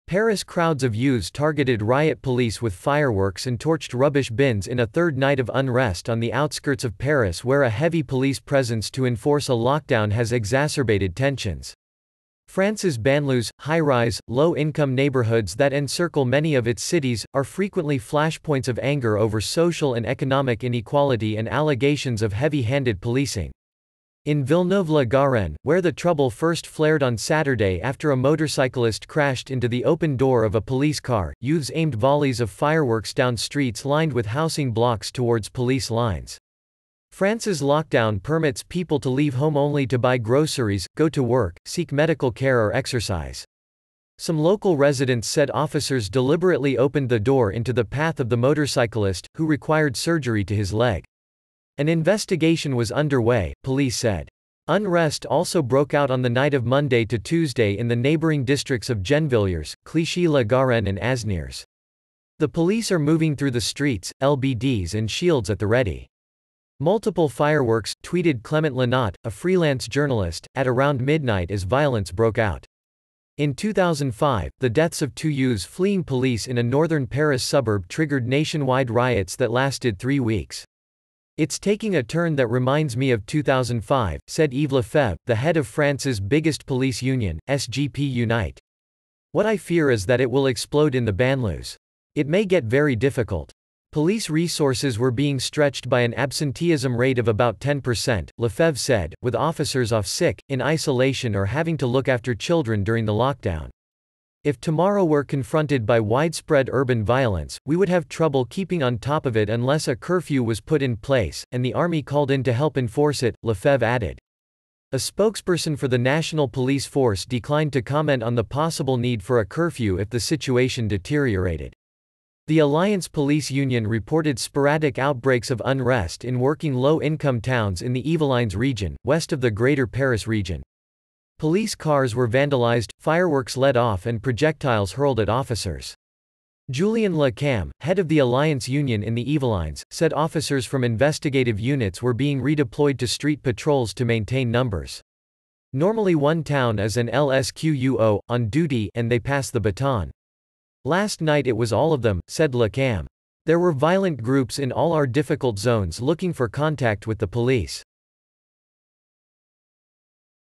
Paris. Crowds of youths targeted riot police with fireworks and torched rubbish bins in a third night of unrest on the outskirts of Paris, where a heavy police presence to enforce a lockdown has exacerbated tensions. France's banlieues, high-rise, low-income neighborhoods that encircle many of its cities, are frequently flashpoints of anger over social and economic inequality and allegations of heavy-handed policing. In Villeneuve-la-Garenne, where the trouble first flared on Saturday after a motorcyclist crashed into the open door of a police car, youths aimed volleys of fireworks down streets lined with housing blocks towards police lines. France's lockdown permits people to leave home only to buy groceries, go to work, seek medical care or exercise. Some local residents said officers deliberately opened the door into the path of the motorcyclist, who required surgery to his leg. An investigation was underway, police said. Unrest also broke out on the night of Monday to Tuesday in the neighboring districts of Gennevilliers, Clichy-la-Garenne and Asnières. The police are moving through the streets, LBDs and shields at the ready. Multiple fireworks, tweeted Clement Lenot, a freelance journalist, at around midnight as violence broke out. In 2005, the deaths of two youths fleeing police in a northern Paris suburb triggered nationwide riots that lasted 3 weeks. "It's taking a turn that reminds me of 2005, said Yves Lefebvre, the head of France's biggest police union, SGP Unite. "What I fear is that it will explode in the banlieues. It may get very difficult. Police resources were being stretched by an absenteeism rate of about 10%, Lefebvre said, with officers off sick, in isolation or having to look after children during the lockdown. If tomorrow we're confronted by widespread urban violence, we would have trouble keeping on top of it unless a curfew was put in place, and the army called in to help enforce it," Lefebvre added. A spokesperson for the National Police Force declined to comment on the possible need for a curfew if the situation deteriorated. The Alliance Police Union reported sporadic outbreaks of unrest in working low-income towns in the Yvelines region, west of the Greater Paris region. Police cars were vandalized, fireworks let off and projectiles hurled at officers. Julien Lecam, head of the Alliance Union in the Yvelines, said officers from investigative units were being redeployed to street patrols to maintain numbers. "Normally one town is an LSQUO, on duty, and they pass the baton. Last night it was all of them," said Lecam. "There were violent groups in all our difficult zones looking for contact with the police.